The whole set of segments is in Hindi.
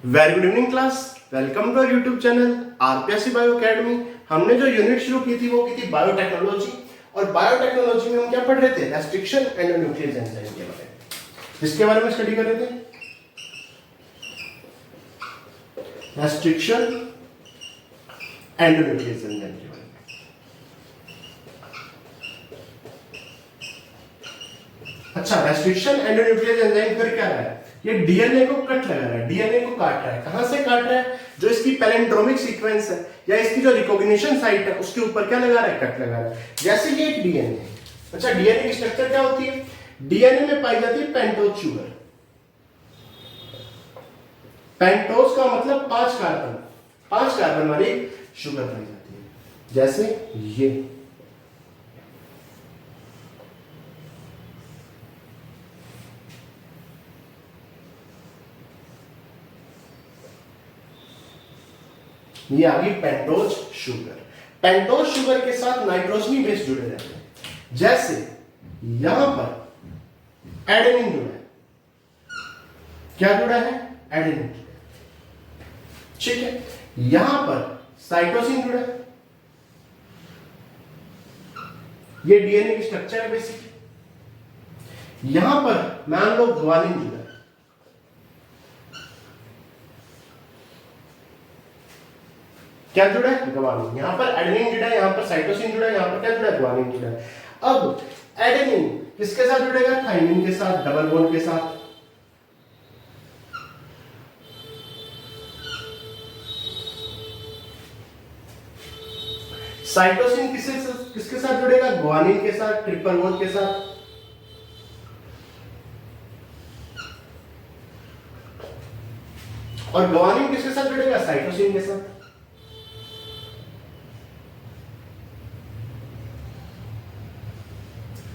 Very good evening class. Welcome to our YouTube channel RPSC bio academy. हमने जो यूनिट शुरू की थी वो की थी बायोटेक्नोलॉजी, और बायोटेक्नोलॉजी में हम क्या पढ़ रहे थे? रेस्ट्रिक्शन एंड न्यूक्लियस एंजाइम के बारे में, जिसके बारे में स्टडी कर रहे थे। रेस्ट्रिक्शन एंड न्यूक्लियस एंजाइम के बारे में। अच्छा, रेस्ट्रिक्शन एंड न्यूक्लियस एंजाइम फिर क्या है? ये डीएनए को कट लगा रहा है, डीएनए को काट रहा है। कहां से काट रहा है? जो इसकी पैलेंड्रोमिक सीक्वेंस है या इसकी जो रिकॉग्निशन साइट है उसके ऊपर क्या लगा रहा है? कट लगा रहा है। जैसे ये एक डीएनए है। अच्छा, डीएनए की स्ट्रक्चर क्या होती है? डीएनए में पाई जाती है पेंटोज शुगर। पेंटोज का मतलब 5 कार्बन वाली शुगर पाई जाती है। जैसे ये आ गई पेंटोज शुगर। पेंटोज शुगर के साथ नाइट्रोजनी बेस जुड़े रहते हैं। जैसे यहां पर एडेनिन जुड़ा है। क्या जुड़ा है? एडेनिन। ठीक है, यहां पर साइटोसिन जुड़ा है। ये डीएनए की स्ट्रक्चर है बेसिकली। यहां पर मान लो ग्वानिन जुड़ा है। क्या जुड़ा है? ग्वानिन। यहां पर एडेनिन जुड़ा है, यहां पर साइटोसिन जुड़ा है, यहां पर क्या जुड़ा है? ग्वानिन जुड़ा है। अब एडेनिन किसके साथ जुड़ेगा? थाइमिन के साथ, डबल बॉन्ड के साथ। साइटोसिन किसके साथ जुड़ेगा? ग्वानिन के साथ, ट्रिपल बॉन्ड के साथ। और ग्वानिन किसके साथ जुड़ेगा? साइटोसिन के साथ।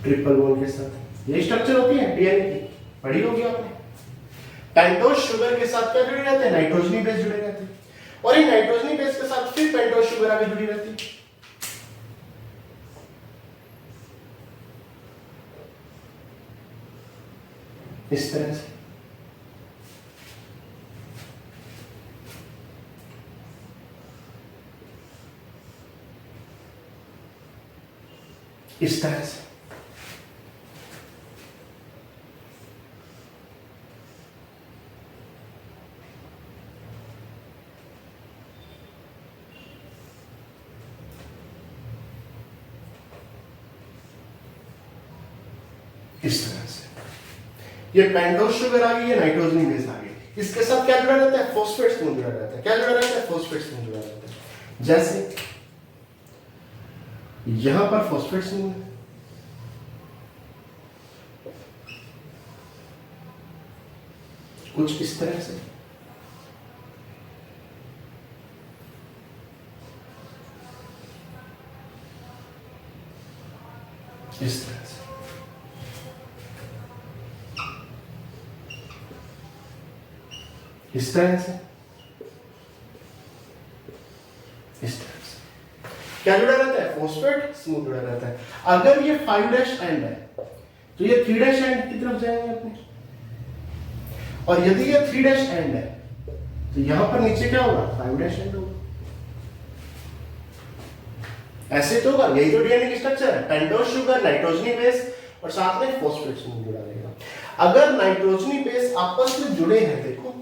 ट्रिपल बॉन्ड के साथ। ये स्ट्रक्चर होती है डीएनए की, पढ़ी होगी आपने। पेंटोज शुगर के साथ क्या जुड़े रहते हैं? नाइट्रोजनी बेस जुड़े रहते हैं। और इन नाइट्रोजनी बेस के साथ फिर पेंटोज शुगर आगे जुड़ी रहती है। इस तरह से इस तरह से इस तरह से ये पेंटोज शुगर आ गई, ये नाइट्रोजनी बेस आ गई। इसके साथ क्या जुड़ा रहता है? फॉस्फेट समूह जुड़ा रहता है। क्या जुड़ा रहता है? फॉस्फेट समूह जुड़ा रहता है। जैसे यहां पर फॉस्फेट समूह है, कुछ इस तरह से। इस तरह से इस तरह से इस तरह से क्या जुड़ा रहता है? फॉस्फेट समूह जुड़ा रहता है। अगर ये 5' एंड है तो ये 3' एंड की तरफ जाएंगे अपने। और यदि ये 3' एंड है तो यहां पर नीचे क्या होगा? 5' एंड होगा। ऐसे तो होगा। यही तो डीएनए की स्ट्रक्चर है। पेंटोज शुगर, नाइट्रोजनी बेस और साथ में फॉस्फेट समूह जुड़ा रहेगा। अगर नाइट्रोजनी बेस आपस में जुड़े हैं, देखो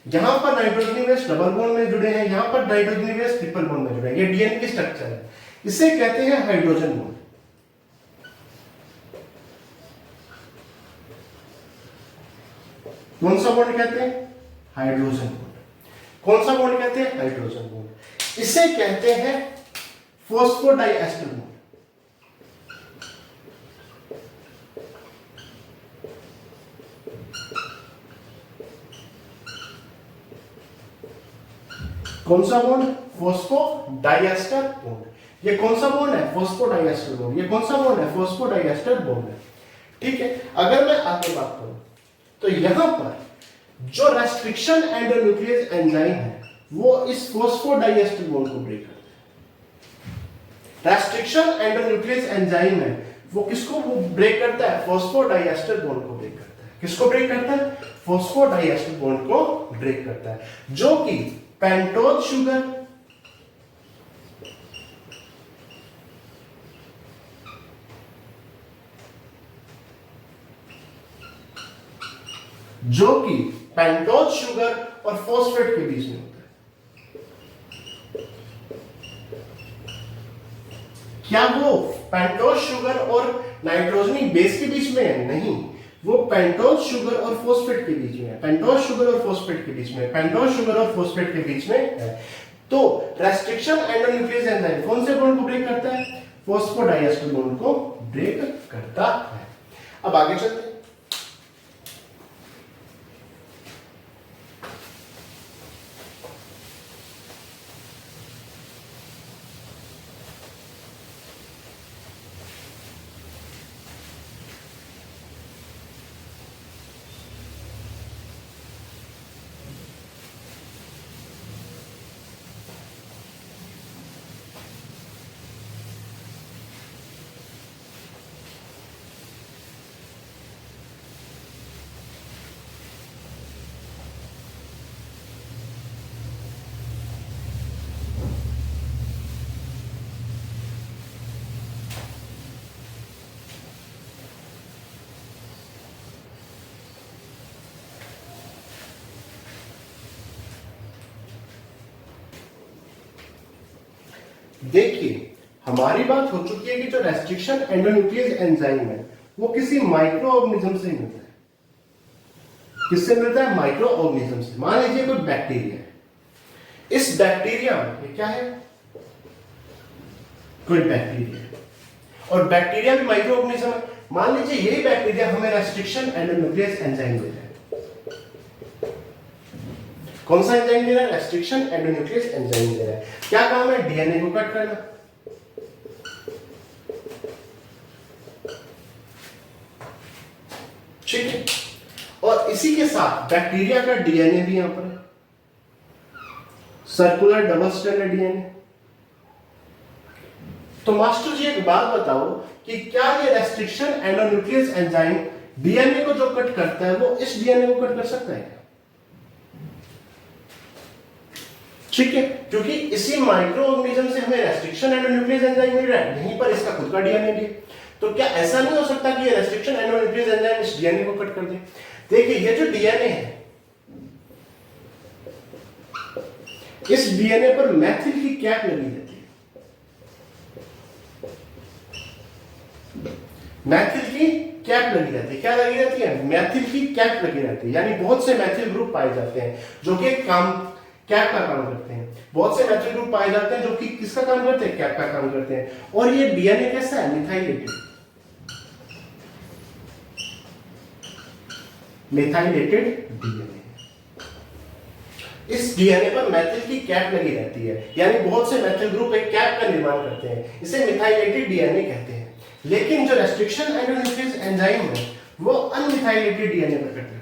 यहां पर नाइट्रोजनी बेस डबल बॉन्ड में जुड़े हैं, यहां पर नाइट्रोजनी बेस ट्रिपल बॉन्ड में जुड़े हैं। ये डीएनए की स्ट्रक्चर है। इसे कहते हैं हाइड्रोजन बॉन्ड। कौन सा बॉन्ड कहते हैं? Hydrogen bond. कौन सा बॉन्ड कहते हैं? Hydrogen bond. इसे कहते हैं फॉस्फोडाइएस्टर बॉन्ड। कौन सा बॉन्ड? Phosphodiester bond. ये कौन सा बॉन्ड है? Phosphodiester bond. ये कौन सा बॉन्ड है? फॉस्फोडाइएस्टर बॉन्ड है। ठीक है, अगर मैं आगे बात करूं तो यहां पर जो रेस्ट्रिक्शन एंड न्यूक्लियस एंजाइम है वो इस फॉस्फोडाइएस्टर बॉन्ड को ब्रेक करता है। रेस्ट्रिक्शन एंड न्यूक्लियस एंजाइम है वो किसको वो ब्रेक करता है? फॉस्फोडाइएस्टर बॉन्ड को ब्रेक करता है। किसको ब्रेक करता है? फॉस्फोडाइएस्टर बॉन्ड को ब्रेक करता है, जो कि पेंटोज शुगर और फॉस्फेट के बीच में होता है। क्या वो पेंटोज शुगर और नाइट्रोजनी बेस के बीच में है? नहीं, वो पेंटोज शुगर और फॉस्फेट के बीच में है। पेंटोज शुगर और फॉस्फेट के बीच में, पेंटोज शुगर और फॉस्फेट के बीच में है। तो रेस्ट्रिक्शन एंडोन्यूक्लियस एंजाइम कौन से बॉन्ड को ब्रेक करता है? फॉस्फोडाइएस्टर बॉन्ड को ब्रेक करता है। अब आगे चलते हैं। देखिए, हमारी बात हो चुकी है कि जो रेस्ट्रिक्शन एंडोन्यूक्लियस एंजाइम है वो किसी माइक्रो ऑर्गेनिज्म से मिलता है। किससे मिलता है? माइक्रो ऑर्गेनिज्म से। मान लीजिए कोई बैक्टीरिया है, इस बैक्टीरिया में ये क्या है? कोई बैक्टीरिया है, और बैक्टीरिया भी माइक्रो ऑर्गेनिज्म है। मान लीजिए यही बैक्टीरिया हमें रेस्ट्रिक्शन एंडोन्यूक्लियस एंजाइम दे रहा है। कौन सा एंजाइम दे रहा है? रेस्ट्रिक्शन एंडोन्यूक्लियस एंजाइम दे रहा है। क्या काम है? डीएनए को कट करना। ठीक है, और इसी के साथ बैक्टीरिया का डीएनए भी यहां पर है, सर्कुलर डबल स्ट्रैंडेड डीएनए। तो मास्टर जी एक बात बताओ कि क्या ये रेस्ट्रिक्शन एंडोन्यूक्लियस एंजाइम डीएनए को जो कट करता है वो इस डीएनए को कट कर सकता है? ठीक है, क्योंकि इसी माइक्रो ऑर्गेनिज्म से हमें रेस्ट्रिक्शन एंडोन्यूक्लियस एंजाइम मिल रहा है, यहीं पर इसका खुद का डीएनए भी। तो क्या ऐसा नहीं हो सकता कि ये रेस्ट्रिक्शन एंडोन्यूक्लियस एंजाइम इस डीएनए को कट कर दे? देखिए, ये जो डीएनए है, इस डीएनए पर मैथिल की कैप लगी रहती है। मैथिल की कैप लगी रहती है। क्या लगी रहती है? मैथिल की कैप लगी रहती है। यानी बहुत से मैथिल ग्रुप पाए जाते हैं जो कि कैप का काम करते हैं। बहुत से मैथिल ग्रुप पाए जाते हैं जो कि किसका काम करते हैं? कैप का काम करते हैं। और ये डीएनए कैसा है? मिथाइलेटेड। Methylated DNA. इस डीएनए पर मैथिल की कैप लगी रहती है, यानी बहुत से मैथिल ग्रुप एक कैप का निर्माण करते हैं। इसे मिथाइलेटेड डीएनए कहते हैं। लेकिन जो रेस्ट्रिक्शन एंडोन्यूक्लियस एंजाइम है वो अनमिथाइलेटेड डीएनए पर कट करता है।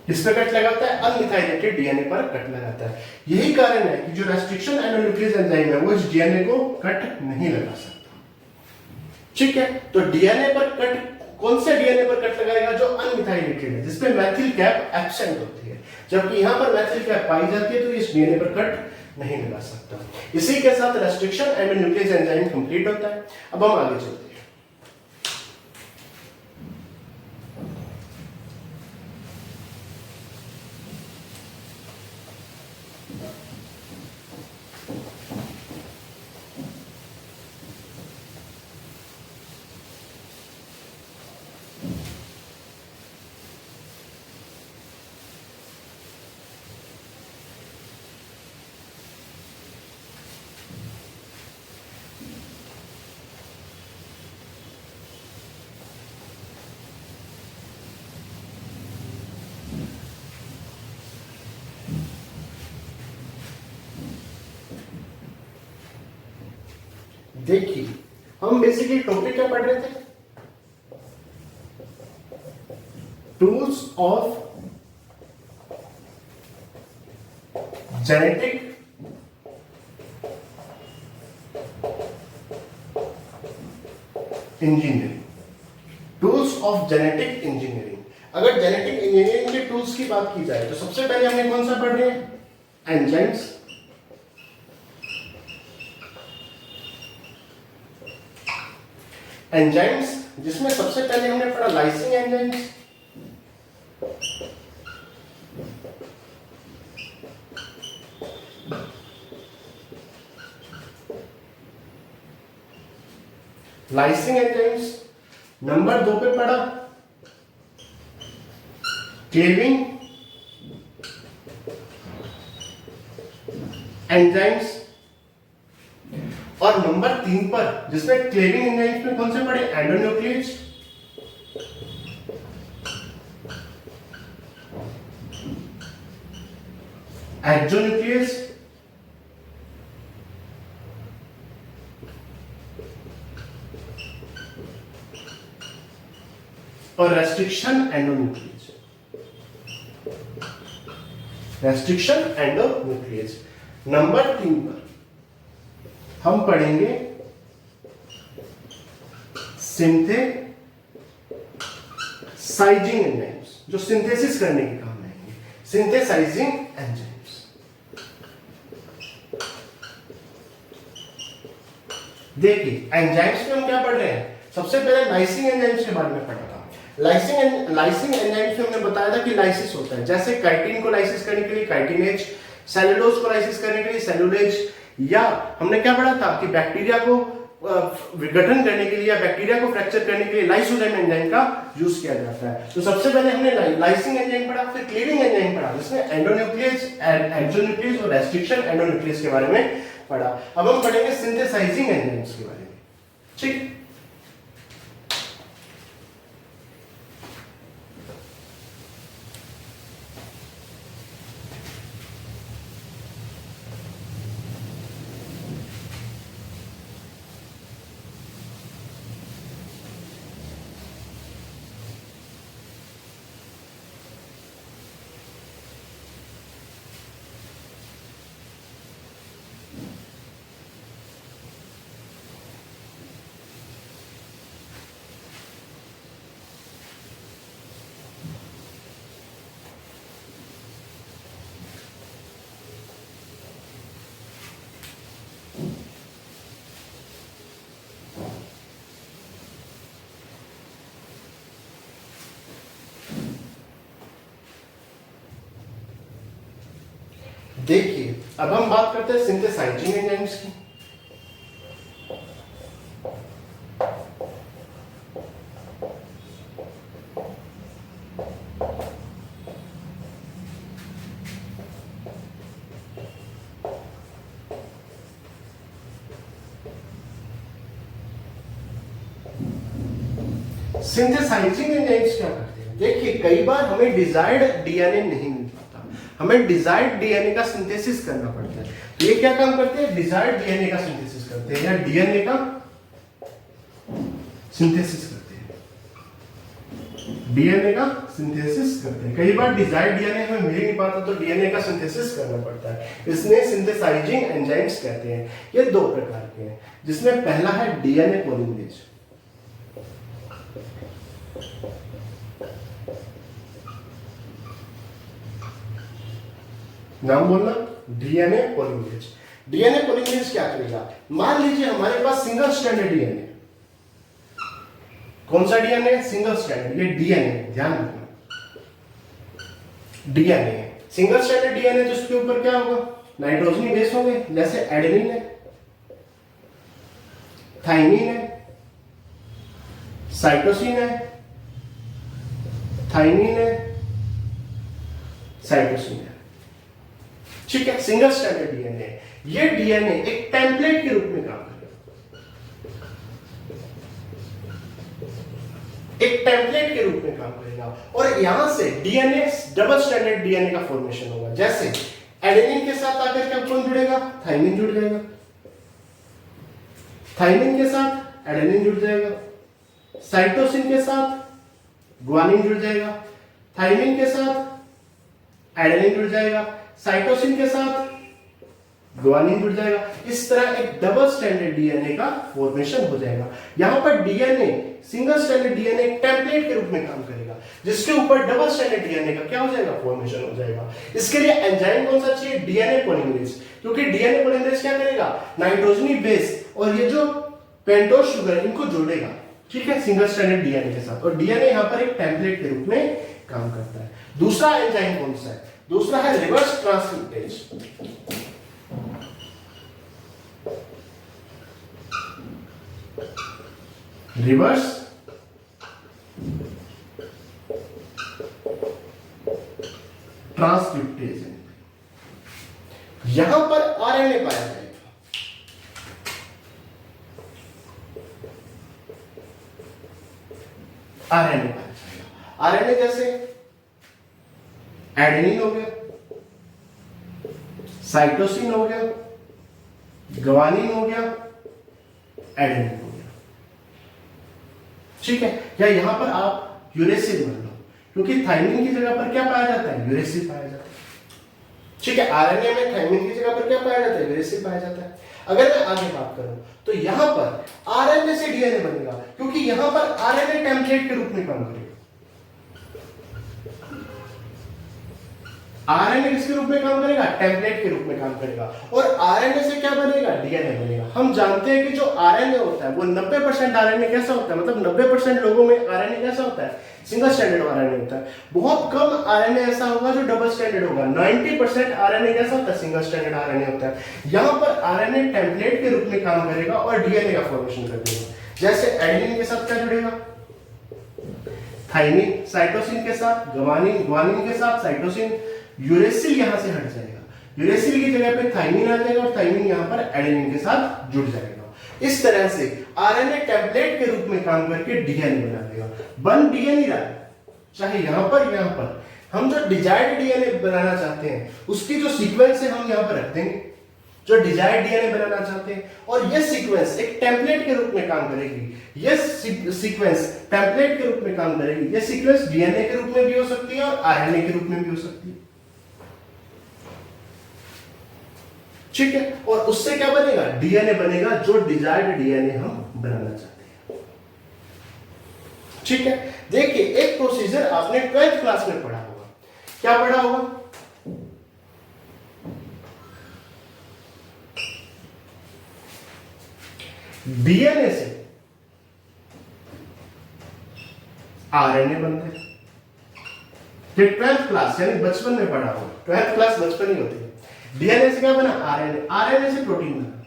किस पर कट लगाता है? अनमिथाइलेटेड डीएनए पर कट लगाता है। यही कारण है कि जो रेस्ट्रिक्शन एंडोन्यूक्लियस एंजाइम है वो इस डीएनए को कट नहीं लगा सकता। ठीक है, तो डीएनए पर कट, कौन से डीएनए पर कट लगाएगा? जो अनमिथाइलेटेड है, जिसपे मैथिल कैप एब्सेंट होती है। जबकि यहां पर मैथिल कैप पाई जाती है तो इस डीएनए पर कट नहीं लगा सकता। इसी के साथ रेस्ट्रिक्शन एंडोन्यूक्लियस एंजाइम कंप्लीट होता है। अब हम आगे चलते हैं। देखिए, हम बेसिकली टॉपिक क्या पढ़ रहे थे? Tools of genetic engineering, tools of genetic engineering. अगर जेनेटिक इंजीनियरिंग के टूल्स की बात की जाए तो सबसे पहले हमने कौन सा पढ़ रहे हैं? एंजाइम्स। एंजाइम्स जिसमें सबसे पहले हमने पढ़ा lysing enzymes, lysing enzymes. Number 2 पे पढ़ा क्लेविंग एंजाइम्स। और नंबर 3 पर जिसमें क्लेविंग एंजाइम्स में कौन से पढ़े? एंडोन्यूक्लियस, एक्सोन्यूक्लियस और restriction endonuclease. Restriction endonuclease. Number 3 पर हम पढ़ेंगे सिंथेसाइजिंग एंजाइम्स, जो सिंथेसिस करने के काम आएंगे, सिंथेसाइजिंग एंजाइम्स। देखिए एंजाइम्स में हम क्या पढ़ रहे हैं? सबसे पहले लाइसिंग एंजाइम्स के बारे में पढ़ा था। लाइसिंग एंजाइम्स में हमने बताया था कि लाइसिस होता है, जैसे काइटिन को लाइसिस करने के लिए काइटिनेज, सेलुलोज को लाइसिस करने के लिए सेलुलेज, या हमने क्या पढ़ा था कि बैक्टीरिया को विघटन करने के लिए या बैक्टीरिया को फ्रैक्चर करने के लिए लाइसोजाइम एंजाइम का यूज किया जाता है। तो सबसे पहले हमने लाइसिंग एंजाइम पढ़ा, फिर क्लीविंग एंजाइम पढ़ा जिसमें एंडोन्यूक्लियस, एक्सोन्यूक्लियस और रेस्ट्रिक्शन एंडोन्यूक्लियस के बारे में पढ़ा। अब हम पढ़ेंगे सिंथेसाइजिंग एंजाइम्स के बारे में। ठीक, देखिए अब हम बात करते हैं सिंथेसाइजिंग एंजाइम्स की। सिंथेसाइजिंग एंजाइम्स क्या करते हैं? देखिए कई बार हमें डिजायर्ड डीएनए नहीं मिल पाता, हमें डिजायर्ड डीएनए का सिंथेसिस करना पड़ता है। तो ये क्या काम करते हैं? डिजायर्ड डीएनए का सिंथेसिस करते हैं या डीएनए का सिंथेसिस करते हैं, डीएनए का सिंथेसिस करते हैं। कई बार डिजायर्ड डीएनए हमें मिल नहीं पाता तो डीएनए का सिंथेसिस करना पड़ता है, इसने सिंथेसाइजिंग एंजाइम्स कहते हैं। ये दो प्रकार के हैं, जिसमें पहला है डीएनए पॉलीमरेज। नाम बोलना, डीएनए पॉलीमरेज। डीएनए पॉलीमरेज क्या करेगा? मान लीजिए हमारे पास सिंगल स्ट्रैंडेड डीएनए। कौन सा डीएनए? Single stranded. ये डीएनए ध्यान रखना, डीएनए सिंगल स्ट्रैंडेड डीएनए, तो उसके ऊपर क्या होगा? नाइट्रोजन बेस होंगे, जैसे एडेनिन है, थाइमिन है, साइटोसिन है, थाइमिन है, साइटोसिन है। ठीक है, सिंगल स्ट्रैंडेड डीएनए। ये डीएनए एक टेम्पलेट के रूप में काम करेगा, एक टेम्पलेट के रूप में काम करेगा, और यहां से डीएनए डबल स्ट्रैंडेड डीएनए का फॉर्मेशन होगा। जैसे एडेनिन के साथ आकर के कौन जुड़ेगा? थाइमिन जुड़ जाएगा, थाइमिन के साथ एडेनिन जुड़ जाएगा, साइटोसिन के साथ ग्वानिन जुड़ जाएगा, थाइमिन के साथ एडेनिन जुड़ जाएगा, साइटोसिन के साथ ग्वानिन जुड़ जाएगा। इस तरह एक डबल स्ट्रैंडेड डीएनए का फॉर्मेशन हो जाएगा। यहां पर DNA single stranded DNA template के रूप में काम करेगा, जिसके ऊपर डबल स्ट्रैंडेड डीएनए का क्या हो जाएगा, फॉर्मेशन हो जाएगा। इसके लिए एंजाइम कौन सा चाहिए, डीएनए पॉलीमरेज, क्योंकि डीएनए पॉलीमरेज क्या करेगा, नाइट्रोजनी बेस और ये जो पेंटोज शुगर इनको जोड़ेगा, ठीक है, सिंगल स्ट्रैंडेड डीएनए के साथ। और डीएनए यहां पर एक टेम्पलेट के रूप में काम करता है। दूसरा एंजाइम कौन सा है, दूसरा है रिवर्स ट्रांसक्रिप्टेज। रिवर्स ट्रांसक्रिप्टेज, यहां पर आरएनए पाया जाएगा। आरएनए पाया जाएगा। आरएनए जैसे एडेनिन हो गया, साइटोसिन हो गया, ग्वानिन हो गया, एडेनिन हो गया, ठीक है। या यहां पर आप यूरेसिल मान लो, क्योंकि थाइमिन की जगह पर क्या पाया जाता है, यूरेसिल पाया जाता है, ठीक है। आरएनए में थाइमिन की जगह पर क्या पाया जाता है, यूरेसिल पाया जाता है। अगर मैं आगे बात करूं तो यहां पर आरएनए से डीएनए बनेगा, क्योंकि यहां पर आरएनए टेम्पलेट के रूप में काम करेगा। आरएनए किसके रूप में काम करेगा, टेम्पलेट के रूप में काम करेगा। और आरएनए से क्या बनेगा, डीएनए बनेगा। हम जानते हैं कि जो आरएनए होता है वो 90% आरएनए कैसा होता है, मतलब 90% लोगों में आरएनए कैसा होता है, सिंगल स्ट्रैंडेड आरएनए होता है। बहुत कम आरएनए ऐसा होगा जो डबल स्ट्रैंडेड होगा। 90% आरएनए कैसा होता है, सिंगल स्ट्रैंडेड आरएनए होता है। यहां पर आरएनए टेम्पलेट के रूप में काम करेगा और डीएनए का फॉर्मेशन कर देगा। जैसे एडेनिन के साथ क्या जुड़ेगा, थाइमिन, साइटोसिन के साथ ग्वानिन, ग्वानिन के साथ साइटोसिन, यूरेसिल यहां से हट जाएगा, यूरेसिल की जगह पे थाइमिन आ जाएगा और थाइमिन यहां पर एडेनिन के साथ जुड़ जाएगा। इस तरह से आरएनए टेम्पलेट के रूप में काम करके डीएनए बना देगा। बन डीएनए रहा, चाहे यहां पर हम जो डिजायर्ड डीएनए बनाना चाहते हैं उसकी जो सीक्वेंस है हम यहां पर रख देंगे, जो डिजायर्ड डीएनए बनाना चाहते हैं, और ये सीक्वेंस एक टेम्पलेट के रूप में काम करेगी। ये सीक्वेंस टेम्पलेट के रूप में काम करेगी। ये सीक्वेंस डीएनए के रूप में भी हो सकती है और आरएनए के रूप में भी हो सकती है, ठीक है। और उससे क्या बनेगा, डीएनए बनेगा, जो डिजायर्ड डीएनए हम बनाना चाहते हैं, ठीक है। देखिए एक प्रोसीजर आपने 12th क्लास में पढ़ा होगा, क्या पढ़ा होगा, डीएनए से आरएनए बनता है। ये 12th क्लास यानी बचपन में पढ़ा होगा, 12th क्लास बचपन ही होती है। डीएनए से क्या बना, आरएनए, आरएनए से प्रोटीन बना,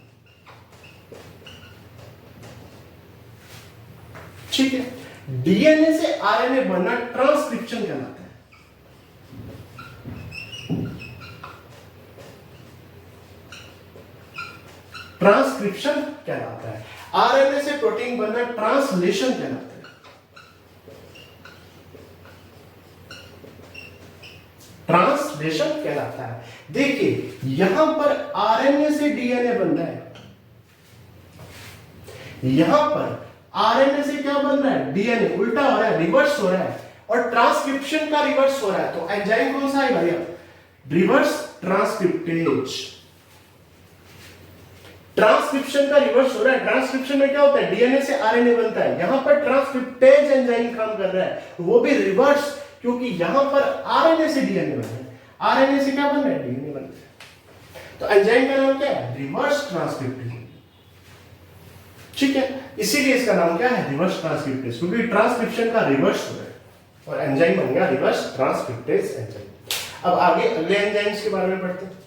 ठीक है। डीएनए से आरएनए बनना ट्रांसक्रिप्शन कहलाता है। ट्रांसक्रिप्शन कहलाता है। आरएनए से प्रोटीन बनना ट्रांसलेशन कहलाता है। ट्रांसलेशन कहलाता है। देखिए यहां पर आरएनए से डीएनए बन रहा है, यहां पर आरएनए से क्या बन रहा है, डीएनए, उल्टा हो रहा है, रिवर्स हो रहा है, और ट्रांसक्रिप्शन का रिवर्स हो रहा है। तो एंजाइम कौन सा है भैया, रिवर्स ट्रांसक्रिप्टेज। ट्रांसक्रिप्शन का रिवर्स हो रहा है। ट्रांसक्रिप्शन में क्या होता है, डीएनए से आरएनए बनता है, यहां पर ट्रांसक्रिप्टेज एंजाइम काम कर रहा है, वो भी रिवर्स, क्योंकि यहां पर आरएनए से डीएनए बन रहा है, आरएनए से क्या बन रहा है, डीएनए बन रहा है। तो एंजाइम का नाम क्या है, रिवर्स ट्रांसक्रिप्टेज, ठीक है। इसीलिए इसका नाम क्या है, रिवर्स ट्रांसक्रिप्टेज, क्योंकि ट्रांसक्रिप्शन का रिवर्स हो रहा है और एंजाइम बन गया रिवर्स ट्रांसक्रिप्टेज एंजाइम। अब आगे अगले एंजाइम्स के बारे में पढ़ते हैं।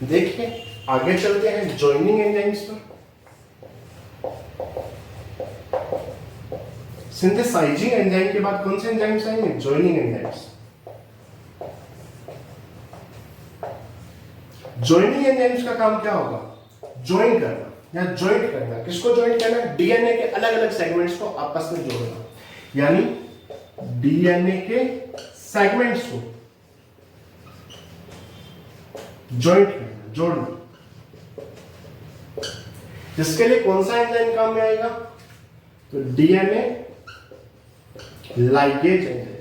देखिए आगे चलते हैं जॉइनिंग एंजाइम्स पर। सिंथेसाइजिंग एंजाइम के बाद कौन से एंजाइम्स आएंगे? Joining enzymes. जॉइनिंग एंजाइम्स का काम क्या होगा? ज्वाइन करना या ज्वाइंट करना। किसको ज्वाइंट करना? डीएनए के अलग अलग सेगमेंट्स को आपस में जोड़ना, यानी डीएनए के सेगमेंट्स को ज्वाइंट करना, जोड़ना। जिसके लिए कौन सा एंजाइम काम में आएगा? तो डीएनए लाइगेज एंजाइम।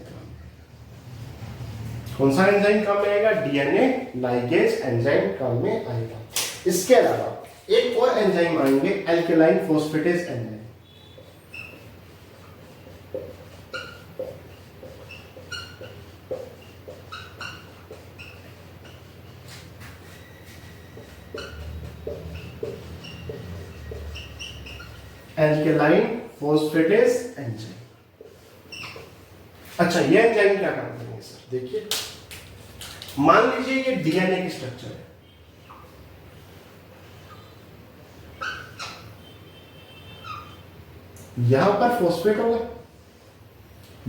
कौन सा एंजाइम काम में आएगा? डीएनए लाइगेज एंजाइम काम में आएगा। इसके अलावा एक और एंजाइम आएंगे, एल्केलाइन फोस्फेटेज एंजाइम। Alkaline फोस्फेटेज enzyme. अच्छा, ये एंजाइम क्या काम करेंगे सर? देखिए, मान लीजिए ये डीएनए की स्ट्रक्चर है। यहां पर फॉस्फेट होगा,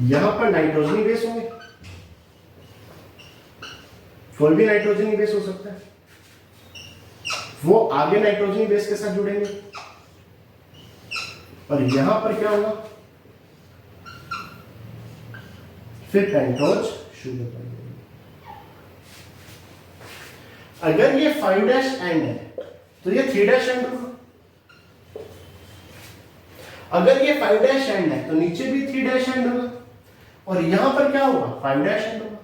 यहां पर नाइट्रोजनी बेस होंगे, कोई भी नाइट्रोजनी बेस हो सकता है, वो आगे नाइट्रोजनी बेस के साथ जुड़ेंगे, और यहां पर क्या होगा? फिर पेंटोज शुगर बनेगी। अगर ये 5' एंड है तो ये 3' एंड होगा। अगर ये 5' एंड है तो नीचे भी 3' एंड होगा, और यहां पर क्या होगा? 5' एंड होगा।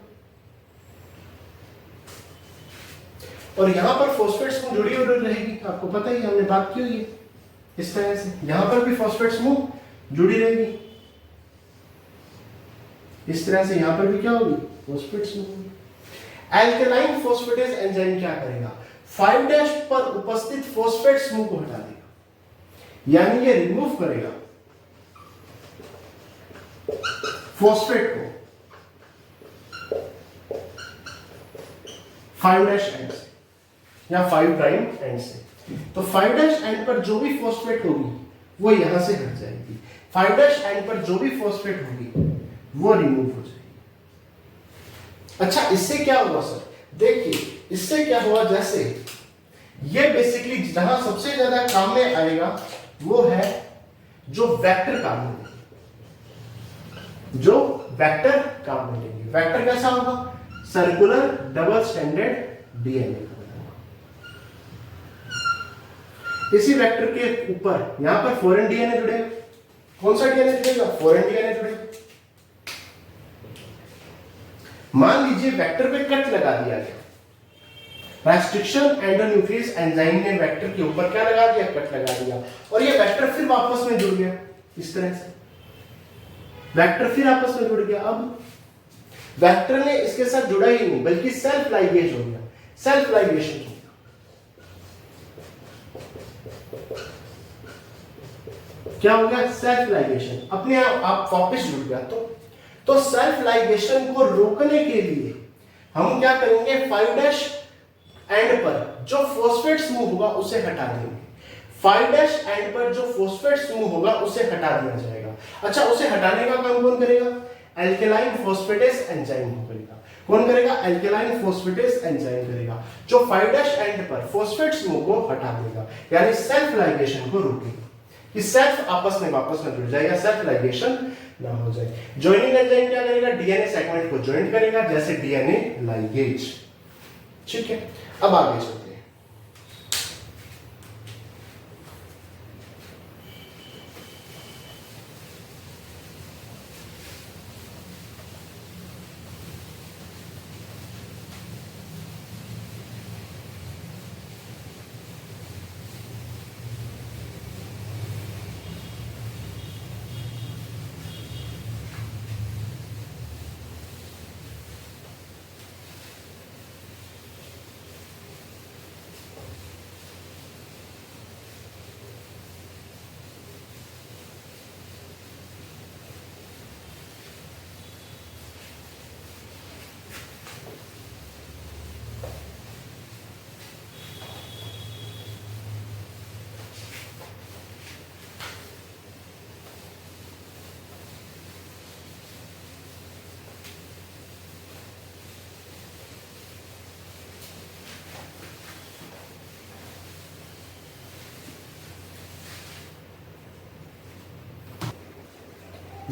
और यहां पर फॉस्फेट समूह जुड़ी हुई रहेगी, आपको पता ही, हमने बात की हुई है इस तरह से। यहां पर भी फॉस्फेट समूह जुड़ी रहेगी इस तरह से, यहां पर भी क्या होगी? फॉस्फेट समूह। एल्केलाइन फोस्फेटेज एंजाइम क्या करेगा? 5' पर उपस्थित फॉस्फेट समूह को हटा देगा, यानी ये रिमूव करेगा फॉस्फेट को 5' एंड से या 5' एंड से। तो 5' एंड पर जो भी फॉस्फेट होगी वो यहां से हट जाएगी, 5' एंड पर जो भी फॉस्फेट होगी वो रिमूव हो जाएगी। अच्छा, इससे क्या हुआ सर? देखिए, इससे क्या हुआ, जैसे ये बेसिकली जहां सबसे ज्यादा काम में आएगा वो है जो वेक्टर काम में लेंगे, जो वेक्टर काम में लेंगे। वेक्टर कैसा होगा? सर्कुलर डबल स्टैंडर्ड डीएनए का बना। इसी वेक्टर के ऊपर यहां पर फॉरेन डीएनए जुड़ेगा। कौन सा डीएनए जुड़ेगा? फॉरेन डीएनए जुड़ेगा। मान लीजिए वेक्टर पे कट लगा दिया गया, रेस्ट्रिक्शन एंडोन्यूक्लियस एंजाइम ने वेक्टर के ऊपर क्या लगा दिया? कट लगा दिया, और ये वेक्टर फिर वापस में जुड़ गया। इस तरह से वेक्टर फिर आपस में जुड़ गया। अब वेक्टर ने इसके साथ जुड़ा ही नहीं, बल्कि सेल्फ लाइगेज हो गया, सेल्फ लाइगेशन हो गया। क्या हो गया? सेल्फ लाइगेशन, अपने आप वापस जुड़ गया। तो सेल्फ लाइगेशन को रोकने के लिए हम क्या करेंगे? 5' एंड पर जो फॉस्फेट समूह होगा उसे हटा देंगे। 5' एंड पर जो फॉस्फेट समूह होगा उसे हटा दिया जाएगा। अच्छा, उसे हटाने का काम कौन करेगा? एल्केलाइन फोस्फेटेज एंजाइम करेगा। कौन करेगा? एल्केलाइन फोस्फेटेज एंजाइम करेगा, जो 5' एंड पर फॉस्फेट समूह को हटा देगा, यानी सेल्फ लाइगेशन को रोकेगा कि सेल्फ आपस में वापस में जुड़ जाएगा, सेल्फ लाइगेशन ना हो जाए। जॉइनिंग एंजाइम क्या करेगा? डीएनए सेगमेंट को ज्वाइन करेगा, जैसे डीएनए लाइगेज। ठीक है, अब आगे चलते हैं।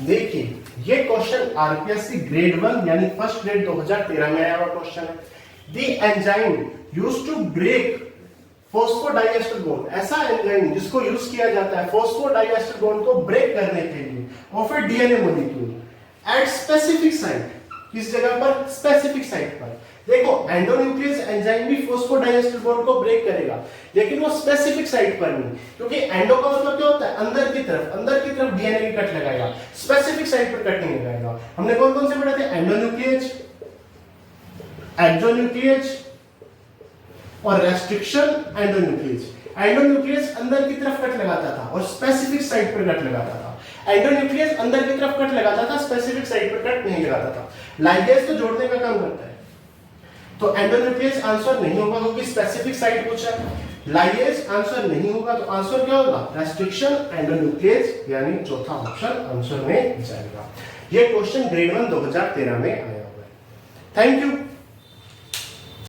देखिए ये क्वेश्चन आरपीएससी ग्रेड 1 यानी फर्स्ट ग्रेड 2013 में आया हुआ क्वेश्चन है। The enzyme used to break phosphodiester bond, ऐसा एंजाइम जिसको यूज किया जाता है फॉस्फोडाइएस्टर बॉन्ड को ब्रेक करने के लिए of A DNA molecule at specific site, किस जगह पर? स्पेसिफिक साइट पर। देखो एंडोन्यूक्लियस एंजाइम भी फॉस्फोडाइएस्टर बॉन्ड को ब्रेक करेगा, लेकिन वो स्पेसिफिक साइट पर नहीं, क्योंकि एंडो का मतलब क्या होता है? अंदर की तरफ डीएनए की कट लगाएगा, स्पेसिफिक साइट पर कट नहीं लगाएगा। हमने कौन कौन से पढ़े थे? एंडोन्यूक्लियस, एक्सोन्यूक्लियस और रेस्ट्रिक्शन एंडोन्यूक्लियस। एंडोन्यूक्लियस अंदर की तरफ कट लगाता था और स्पेसिफिक साइट पर कट लगाता था। एंडोन्यूक्लियस अंदर की तरफ कट लगाता था, स्पेसिफिक साइट पर कट नहीं लगाता था। लाइगेज तो जोड़ने का काम करता है, तो एंडोन्यूक्लियस आंसर नहीं होगा क्योंकि स्पेसिफिक साइट पूछा है। लाइगेज आंसर नहीं होगा, तो आंसर क्या होगा? रेस्ट्रिक्शन एंडोन्यूक्लियस, यानी चौथा ऑप्शन आंसर में जाएगा। ये क्वेश्चन ग्रेड 1 2013 में आया हुआ है। Thank you.